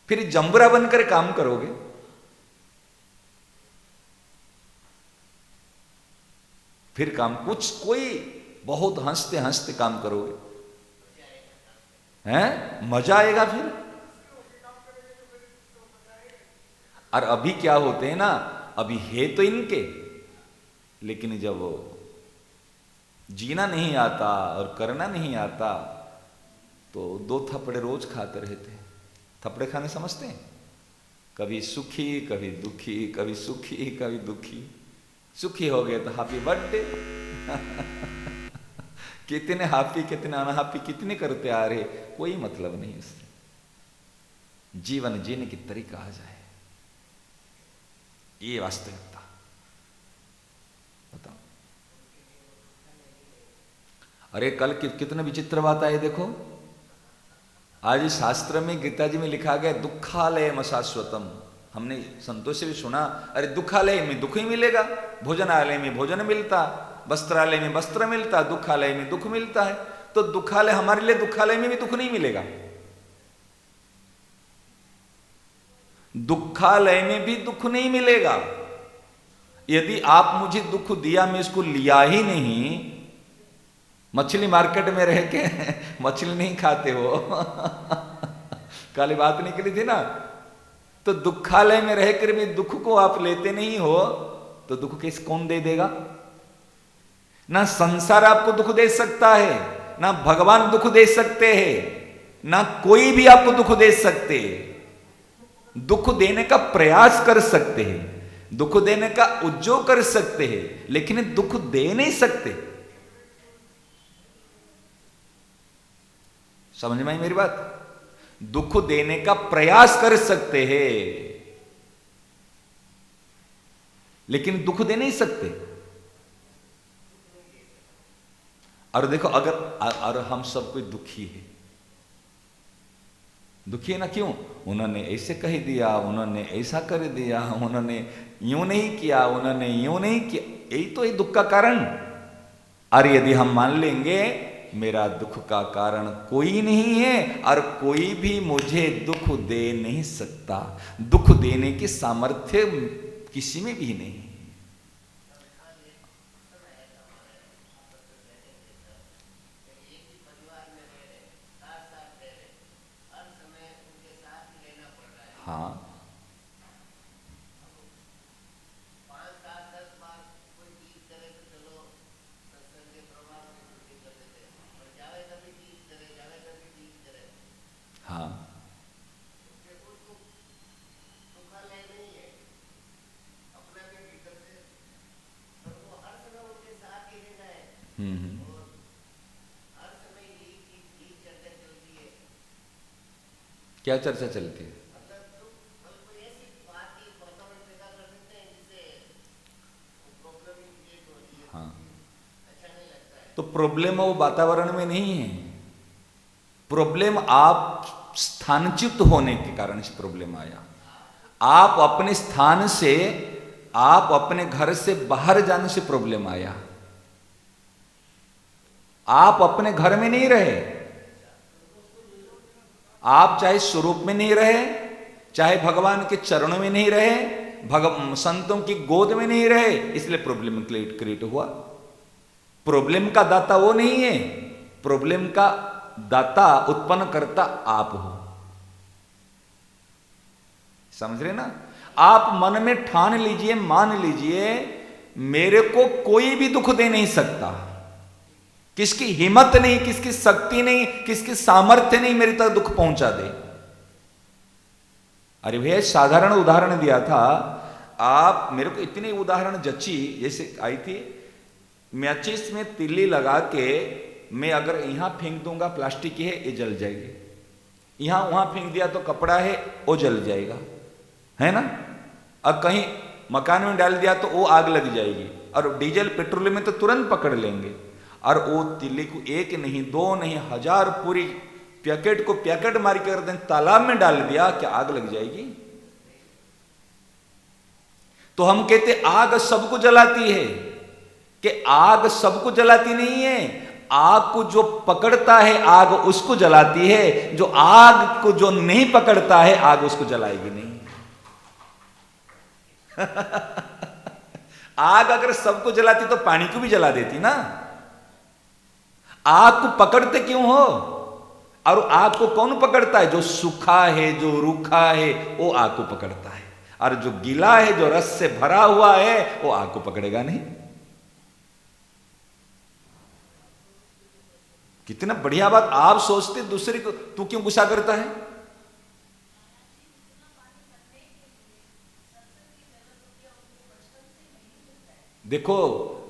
फिर जंबरा बनकर काम करोगे, फिर काम कुछ, कोई बहुत हंसते हंसते काम करोगे, हैं, मजा आएगा फिर। और अभी क्या होते हैं ना, अभी है तो इनके, लेकिन जब जीना नहीं आता और करना नहीं आता तो दो थप्पड़े रोज खाते रहते हैं। थप्पड़े खाने समझते हैं? कभी सुखी कभी दुखी, कभी सुखी कभी दुखी। सुखी हो गए तो हैप्पी बर्थडे कितने हैप्पी कितने अनहैप्पी कितने करते आ रहे, कोई मतलब नहीं इससे। जीवन जीने की तरीका आ जाए, ये वास्तविकता। बताओ, अरे कल कितने विचित्र बात आई देखो। आज शास्त्र में, गीता जी में लिखा गया दुखालयम शाश्वतम। हमने संतों से भी सुना, अरे दुखालय में दुख ही मिलेगा, भोजनालय में भोजन मिलता, वस्त्रालय में वस्त्र मिलता, दुखालय में दुख मिलता है। तो दुखालय हमारे लिए, दुखालय में भी दुख नहीं मिलेगा, दुखालय में भी दुख नहीं मिलेगा। यदि आप मुझे दुख दिया, मैं इसको लिया ही नहीं, मछली मार्केट में रह के मछली नहीं खाते हो कल बात निकली थी ना, तो दुखालय में रहकर भी दुख को आप लेते नहीं हो तो दुख किस कौन दे देगा? ना संसार आपको दुख दे सकता है, ना भगवान दुख दे सकते हैं, ना कोई भी आपको दुख दे सकते। दुख देने का प्रयास कर सकते हैं, दुख देने का उद्योग कर सकते हैं, लेकिन दुख दे नहीं सकते। समझ में आई मेरी बात? दुख देने का प्रयास कर सकते हैं लेकिन दुख दे नहीं सकते। और देखो, अगर हम सब कोई दुखी है, दुखी है ना, क्यों? उन्होंने ऐसे कह दिया, उन्होंने ऐसा कर दिया, उन्होंने यूं नहीं किया, उन्होंने यूं नहीं किया, यही तो है दुख का कारण। और यदि हम मान लेंगे मेरा दुख का कारण कोई नहीं है और कोई भी मुझे दुख दे नहीं सकता, दुख देने की सामर्थ्य किसी में भी नहीं है। हाँ, हाँ, क्या चर्चा चलती है? हाँ, तो प्रॉब्लम वो वातावरण में नहीं है, प्रॉब्लम आप स्थानच्युत होने के कारण से प्रॉब्लम आया। आप अपने स्थान से, आप अपने घर से बाहर जाने से प्रॉब्लम आया। आप अपने घर में नहीं रहे, आप चाहे स्वरूप में नहीं रहे, चाहे भगवान के चरणों में नहीं रहे, संतों की गोद में नहीं रहे, इसलिए प्रॉब्लम क्रिएट हुआ। प्रॉब्लम का दाता वो नहीं है, प्रॉब्लम का दाता उत्पन्न करता आप हो। समझ रहे ना? आप मन में ठान लीजिए, मान लीजिए, मेरे को कोई भी दुख दे नहीं सकता, किसकी हिम्मत नहीं, किसकी शक्ति नहीं, किसकी सामर्थ्य नहीं मेरे तक दुख पहुंचा दे। अरे भैया साधारण उदाहरण दिया था, आप मेरे को इतनी उदाहरण जची, जैसे आई थी, मैचिस में तिल्ली लगा के मैं अगर यहां फेंक दूंगा प्लास्टिक की है, ये जल जाएगी, यहां वहां फेंक दिया तो कपड़ा है, वो जल जाएगा, है ना? अब कहीं मकान में डाल दिया तो वो आग लग जाएगी, और डीजल पेट्रोल में तो तुरंत पकड़ लेंगे। और वो तिल्ली को एक नहीं, दो नहीं, 1000 पूरी पैकेट को पैकेट मार के कर तालाब में डाल दिया, क्या आग लग जाएगी? तो हम कहते आग सबको जलाती है, कि आग सबको जलाती नहीं है, आग को जो पकड़ता है आग उसको जलाती है, जो आग को जो नहीं पकड़ता है आग उसको जलाएगी नहीं। आग अगर सबको जलाती तो पानी को भी जला देती ना। आग को पकड़ते क्यों हो? और आग को कौन पकड़ता है? जो सूखा है, जो रूखा है, वो आग को पकड़ता है, और जो गीला है, जो रस से भरा हुआ है, वो आग को पकड़ेगा नहीं। कितना बढ़िया बात आप सोचते, दूसरे को तू क्यों गुस्सा करता है? देखो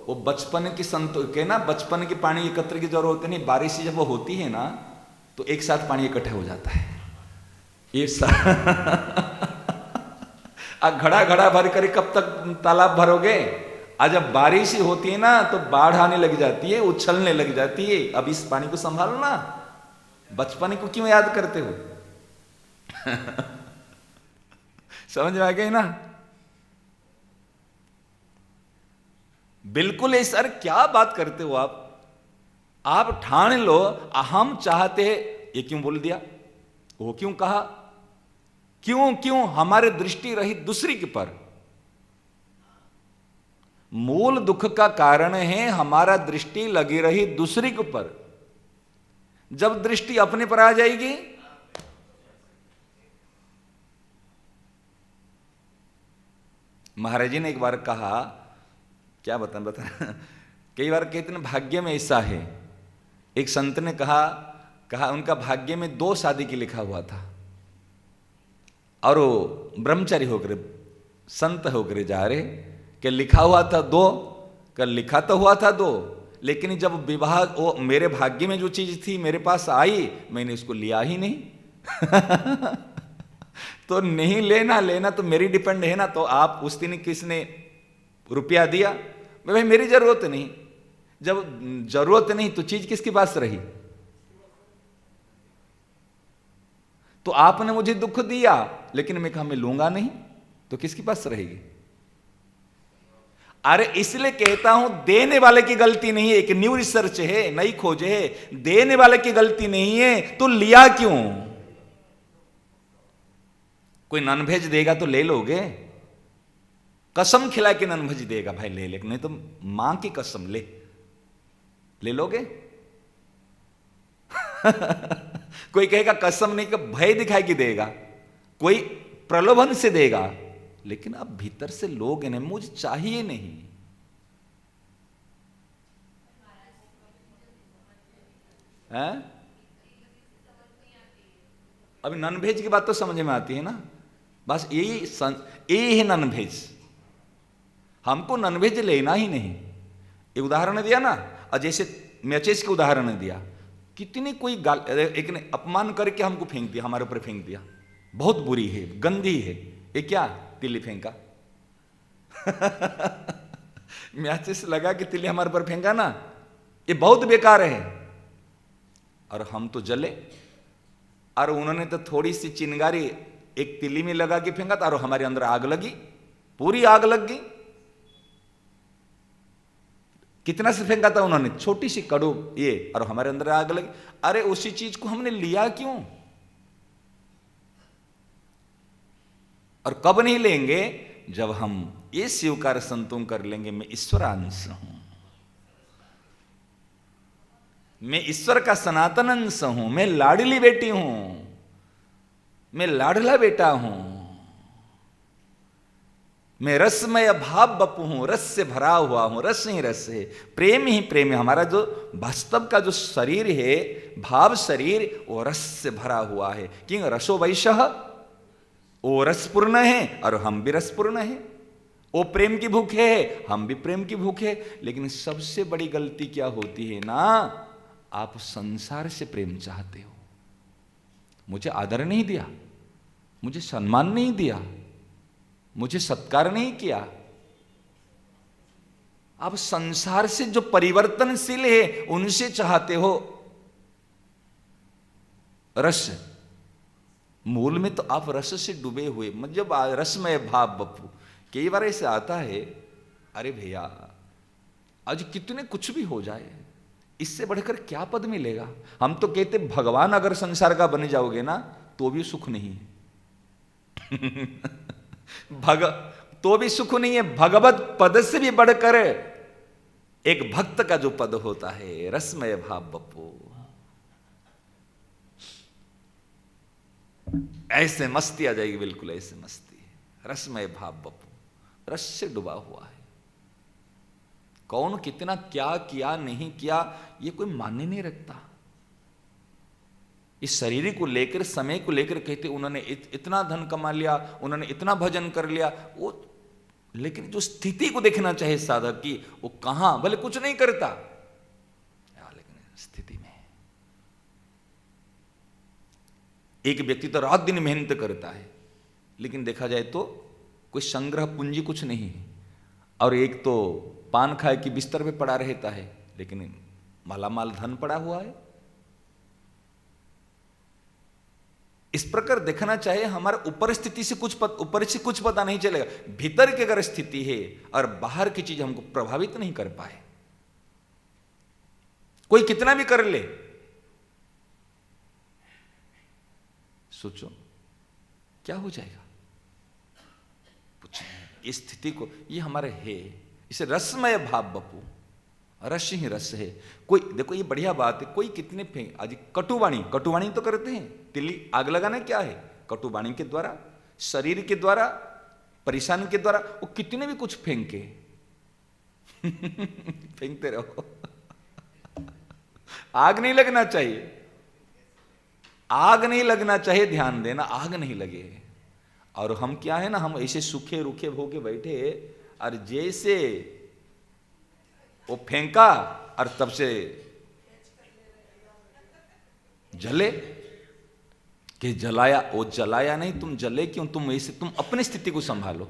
वो बचपन की संत के ना, बचपन की पानी एकत्र की जरूरत नहीं, बारिश जब वो होती है ना तो एक साथ पानी इकट्ठा हो जाता है, एक साथ। घड़ा घड़ा भर कर कब तक तालाब भरोगे? आज जब बारिश ही होती है ना तो बाढ़ आने लग जाती है, उछलने लग जाती है। अब इस पानी को संभालो ना, बचपन को क्यों याद करते हो? समझ में आ गई ना? बिल्कुल है सर, क्या बात करते हो आप ठान लो, हम चाहते, ये क्यों बोल दिया, वो क्यों कहा, क्यों हमारे दृष्टि रही दूसरी के पर। मूल दुख का कारण है हमारा दृष्टि लगी रही दूसरी के ऊपर। जब दृष्टि अपने पर आ जाएगी, महाराज जी ने एक बार कहा, क्या बता कई बार कहते हैं भाग्य में ऐसा है। एक संत ने कहा उनका भाग्य में 2 शादी की लिखा हुआ था, और वो ब्रह्मचारी होकर संत होकर जा रहे, कि लिखा हुआ था 2, कल लिखा तो हुआ था 2, लेकिन जब विवाह, वो मेरे भाग्य में जो चीज थी मेरे पास आई, मैंने उसको लिया ही नहीं। तो नहीं लेना तो मेरी डिपेंड है ना। तो आप उस दिन किसने रुपया दिया? भाई मेरी जरूरत नहीं। जब जरूरत नहीं तो चीज किसके पास रही? तो आपने मुझे दुख दिया, लेकिन मैं कहा मैं लूंगा नहीं, तो किसके पास रहेगी? अरे इसलिए कहता हूं, देने वाले की गलती नहीं है। एक न्यू रिसर्च है, नई खोज है, देने वाले की गलती नहीं है, तो लिया क्यों? कोई नॉनवेज देगा तो ले लोगे? कसम खिला के नॉनवेज देगा, भाई ले ले, नहीं तो मां की कसम ले लोगे? कोई कहेगा कसम नहीं, का भय दिखाई के देगा, कोई प्रलोभन से देगा, लेकिन अब भीतर से लोग इन्हें मुझे चाहिए नहीं। है? अभी नॉनवेज की बात तो समझ में आती है ना, बस यही है नॉनवेज। हमको नॉनवेज लेना ही नहीं। एक उदाहरण दिया ना, और जैसे मैचेस के उदाहरण दिया, कितनी कोई गाल, एक ने अपमान करके हमको फेंक दिया, हमारे ऊपर फेंक दिया, बहुत बुरी है, गंदी है, ये क्या तिल्ली फेंका। मैचेस लगा कि तिल्ली हमारे ऊपर फेंका ना, ये बहुत बेकार है। और हम तो जले, और उन्होंने तो थोड़ी सी चिंगारी एक तिल्ली में लगा के फेंका था, और हमारे अंदर आग लगी, पूरी आग लग गई। कितना से फेंका था उन्होंने, छोटी सी कड़ू ये, और हमारे अंदर आग लगी। अरे उसी चीज को हमने लिया क्यों, और कब नहीं लेंगे, जब हम ये स्वीकार संतों कर लेंगे, मैं ईश्वरांश हूं, मैं ईश्वर का सनातन अंश हूं, मैं लाडली बेटी हूं, मैं लाडला बेटा हूं, मैं रसमय भाव बपू हूं, रस से भरा हुआ हूं, रस ही रस है, प्रेम ही प्रेम है। हमारा जो वास्तव का जो शरीर है, भाव शरीर, वो रस से भरा हुआ है। क्यों, रसो वैशः, वो रसपूर्ण है और हम भी रसपूर्ण है। वो प्रेम की भूखे है, हम भी प्रेम की भूखे। लेकिन सबसे बड़ी गलती क्या होती है ना, आप संसार से प्रेम चाहते हो। मुझे आदर नहीं दिया, मुझे सम्मान नहीं दिया, मुझे सत्कार नहीं किया। आप संसार से जो परिवर्तनशील है उनसे चाहते हो रस। मूल में तो आप रस से डूबे हुए, मतलब रसमय भाव बप्पू। कई बार ऐसे आता है, अरे भैया आज कितने कुछ भी हो जाए, इससे बढ़कर क्या पद मिलेगा। हम तो कहते भगवान अगर संसार का बन जाओगे ना तो भी सुख नहीं है। तो भी सुख नहीं है। भगवत पद से भी बढ़कर एक भक्त का जो पद होता है, रसमय भाव बप्पू, ऐसे मस्ती आ जाएगी, बिल्कुल ऐसे मस्ती। रसमय भाव बप्पू, रस से डूबा हुआ है। कौन कितना क्या किया नहीं किया ये कोई मान्य नहीं रखता। इस शरीर को लेकर, समय को लेकर कहते उन्होंने इतना धन कमा लिया, उन्होंने इतना भजन कर लिया, वो, लेकिन जो स्थिति को देखना चाहिए साधक की, वो कहां, भले कुछ नहीं करता लेकिन स्थिति में। एक व्यक्ति तो रात दिन मेहनत करता है, लेकिन देखा जाए तो कोई संग्रह पूंजी कुछ नहीं है, और एक तो पान खाए कि बिस्तर पे पड़ा रहता है, लेकिन मालामाल धन पड़ा हुआ है। इस प्रकार देखना चाहिए। हमारा ऊपर स्थिति से ऊपर से कुछ पता नहीं चलेगा, भीतर की अगर स्थिति है और बाहर की चीज हमको प्रभावित नहीं कर पाए, कोई कितना भी कर ले, सोचो क्या हो जाएगा। इस स्थिति को, ये हमारे है, इसे रसमय भाव बप्पू, रस ही रस है। कोई देखो ये बढ़िया बात है, कोई कितने फेंक, आज कटुवाणी तो करते हैं। तिल्ली आग लगाना क्या है, कटुवाणी के द्वारा, शरीर के द्वारा, परेशान के द्वारा, वो कितने भी कुछ फेंके। फेंकते रहो। आग नहीं लगना चाहिए, आग नहीं लगना चाहिए, ध्यान देना, आग नहीं लगे। और हम क्या है ना, हम ऐसे सूखे रूखे होके बैठे, और जैसे वो फेंका और तब से जले कि जलाया, वो जलाया नहीं, तुम जले क्यों, तुम ऐसे, तुम अपनी स्थिति को संभालो,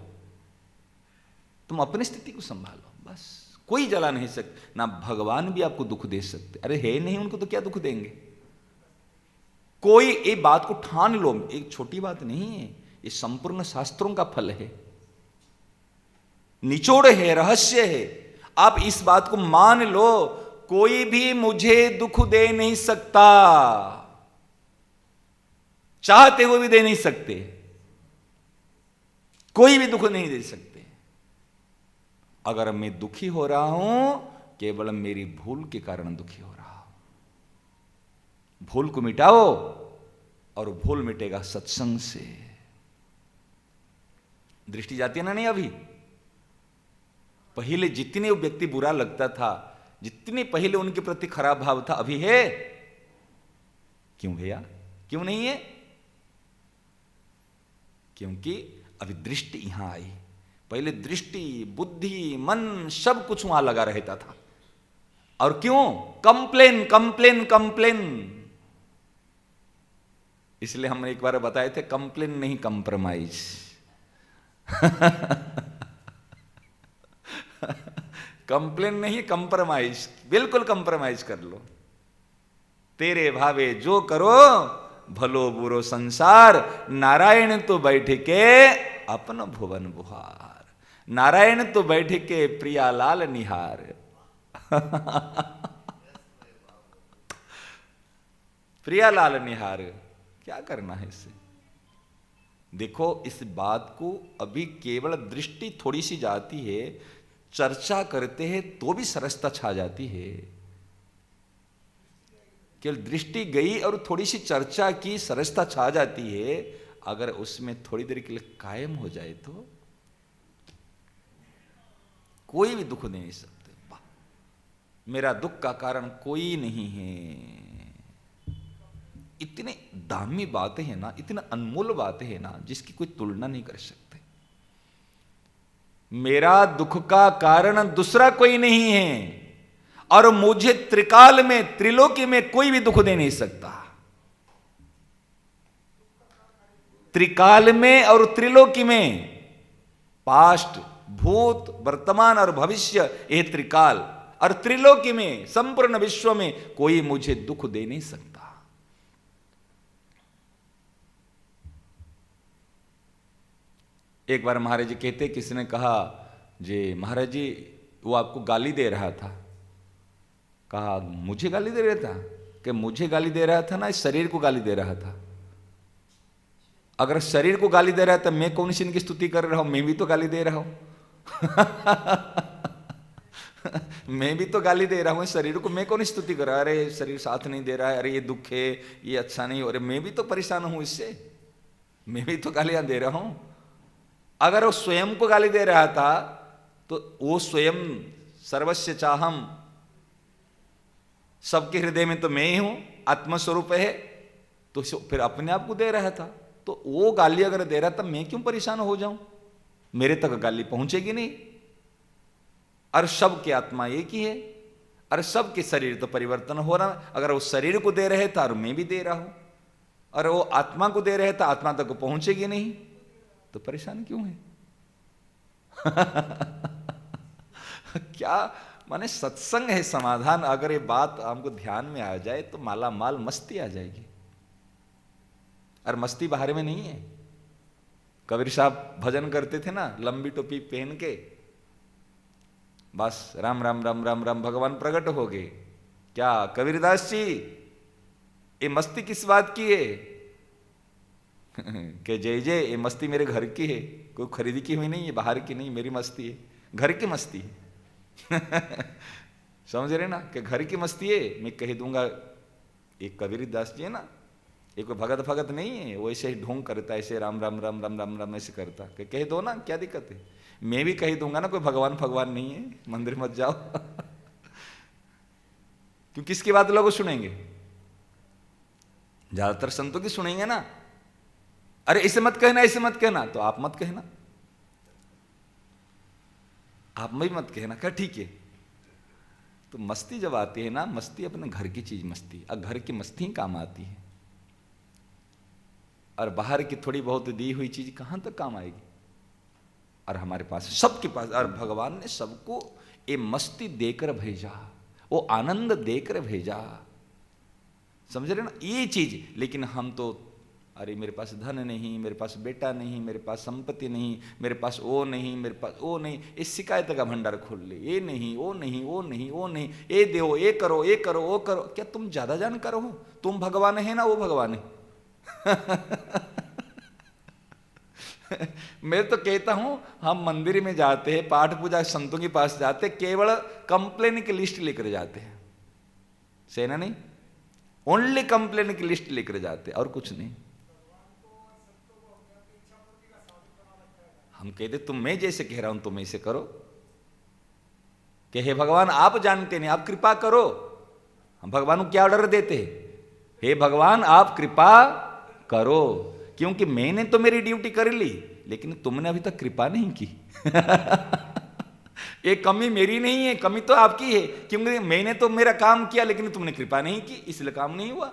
तुम अपनी स्थिति को संभालो बस। कोई जला नहीं सकता, ना भगवान भी आपको दुख दे सकते। अरे है नहीं, उनको तो क्या दुख देंगे। कोई एक बात को ठान लो, एक छोटी बात नहीं है, ये संपूर्ण शास्त्रों का फल है, निचोड़ है, रहस्य है। आप इस बात को मान लो, कोई भी मुझे दुख दे नहीं सकता, चाहते हुए भी दे नहीं सकते, कोई भी दुख नहीं दे सकते। अगर मैं दुखी हो रहा हूं, केवल मेरी भूल के कारण दुखी हो रहा हूं। भूल को मिटाओ, और भूल मिटेगा सत्संग से। दृष्टि जाती है ना नहीं अभी। पहले जितने व्यक्ति बुरा लगता था, जितने पहले उनके प्रति खराब भाव था, अभी है? क्यों भैया, क्यों नहीं है? क्योंकि अभी दृष्टि यहां आई। पहले दृष्टि, बुद्धि, मन, सब कुछ वहां लगा रहता था। और क्यों? Complain complain complain. इसलिए हमने एक बार बताए थे, कंप्लेन नहीं कंप्रोमाइज। कंप्लेन नहीं, कंप्रोमाइज। बिल्कुल कंप्रोमाइज कर लो। तेरे भावे जो करो, भलो बुरो संसार, नारायण तो बैठ के अपन भुवन बुहार। नारायण तो बैठ के प्रियालाल निहार। प्रियालाल निहार। क्या करना है इससे? देखो, इस बात को अभी केवल दृष्टि थोड़ी सी जाती है, चर्चा करते हैं तो भी सरसता छा जाती है। केवल दृष्टि गई और थोड़ी सी चर्चा की, सरसता छा जाती है। अगर उसमें थोड़ी देर के लिए कायम हो जाए तो कोई भी दुख नहीं सकते। मेरा दुख का कारण कोई नहीं है। इतने दामी बातें हैं ना, इतने अनमोल बातें हैं ना, जिसकी कोई तुलना नहीं कर सकते। मेरा दुख का कारण दूसरा कोई नहीं है, और मुझे त्रिकाल में, त्रिलोकी में कोई भी दुख दे नहीं सकता। त्रिकाल में और त्रिलोकी में, पास्ट, भूत, वर्तमान और भविष्य, यह त्रिकाल, और त्रिलोकी में, संपूर्ण विश्व में कोई मुझे दुख दे नहीं सकता। एक बार महाराज जी कहते, किसी ने कहा, जी महाराज जी वो आपको गाली दे रहा था। कहा, मुझे गाली दे रहा था? कि मुझे गाली दे रहा था ना, इस शरीर को गाली दे रहा था। अगर शरीर को गाली दे रहा था, मैं कौन सी इनकी स्तुति कर रहा हूं? मैं भी तो गाली दे रहा हूं। मैं भी तो गाली दे रहा हूं शरीर को। मैं कौन स्तुति कर रहा? अरे शरीर साथ नहीं दे रहा है, अरे ये दुख है, ये अच्छा नहीं हो रहा। मैं भी तो परेशान हूं इससे, मैं भी तो गालियां दे रहा हूं। अगर वो स्वयं को गाली दे रहा था, तो वो स्वयं सर्वस्य चाहम, सबके हृदय में तो मैं ही हूं, आत्मस्वरूप है, तो फिर अपने आप को दे रहा था। तो वो गाली अगर दे रहा था, मैं क्यों परेशान हो जाऊं? मेरे तक गाली पहुंचेगी नहीं। और सबकी आत्मा एक ही है, और सबके शरीर तो परिवर्तन हो रहा है। अगर वो शरीर को दे रहे था और मैं भी दे रहा हूं, और वो आत्मा को दे रहे था, आत्मा तक पहुंचेगी नहीं, तो परेशान क्यों है? क्या माने सत्संग है समाधान। अगर ये बात हमको ध्यान में आ जाए तो माला माल मस्ती आ जाएगी। और मस्ती बाहर में नहीं है। कबीर साहब भजन करते थे ना, लंबी टोपी पहन के, बस राम राम राम राम राम भगवान प्रकट हो गए। क्या कबीरदास जी, ये मस्ती किस बात की है? कि जय जय, ये मस्ती मेरे घर की है, कोई खरीदी की हुई नहीं है, बाहर की नहीं, मेरी मस्ती है, घर की मस्ती है। समझ रहे ना, कि घर की मस्ती है। मैं कह दूंगा, एक कबीरदास जी है ना, एक भगत भगत नहीं है, वो ऐसे ही ढोंग करता है, ऐसे राम राम राम राम राम राम ऐसे करता, कि कह दो ना, क्या दिक्कत है? मैं भी कह दूंगा ना, कोई भगवान भगवान नहीं है, मंदिर मत जाओ। क्यों, किसकी बात लोग सुनेंगे? ज्यादातर संतों की सुनेंगे ना। अरे इसे मत कहना, इसे मत कहना, तो आप मत कहना, आप भी मत कहना। क्या ठीक है? तो मस्ती जब आती है ना, मस्ती अपने घर की चीज मस्ती, और घर की मस्ती काम आती है, और बाहर की थोड़ी बहुत दी हुई चीज कहां तक काम आएगी? और हमारे पास, सबके पास, और भगवान ने सबको ये मस्ती देकर भेजा, वो आनंद देकर भेजा। समझ रहे ना ये चीज? लेकिन हम तो, अरे मेरे पास धन नहीं, मेरे पास बेटा नहीं, मेरे पास संपत्ति नहीं, मेरे पास वो नहीं, मेरे पास वो नहीं, इस शिकायत का भंडार खोल ले। ये नहीं, वो नहीं, वो नहीं, वो नहीं, ये दो, ये करो, ये करो, वो करो। क्या तुम ज्यादा जानकार हो? तुम भगवान है ना, वो भगवान है? मैं तो कहता हूं, हम मंदिर में जाते हैं, पाठ पूजा संतों के पास जाते, केवल कंप्लेन की लिस्ट लेकर जाते हैं। सेना नहीं, ओनली कंप्लेन की लिस्ट लेकर जाते, और कुछ नहीं। हम कहते, तुम मैं जैसे कह रहा हूं तुम ऐसे करो, कि हे भगवान आप जानते नहीं, आप कृपा करो। हम भगवान को क्या ऑर्डर देते? हे भगवान आप कृपा करो, क्योंकि मैंने तो मेरी ड्यूटी कर ली, लेकिन तुमने अभी तक कृपा नहीं की। ये कमी मेरी नहीं है, कमी तो आपकी है, क्योंकि मैंने तो मेरा काम किया लेकिन तुमने कृपा नहीं की, इसलिए काम नहीं हुआ।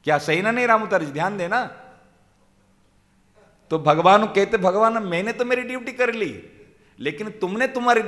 क्या सही ना नहीं रामोतर जी, ध्यान देना। तो भगवान कहते, भगवान मैंने तो मेरी ड्यूटी कर ली, लेकिन तुमने तुम्हारी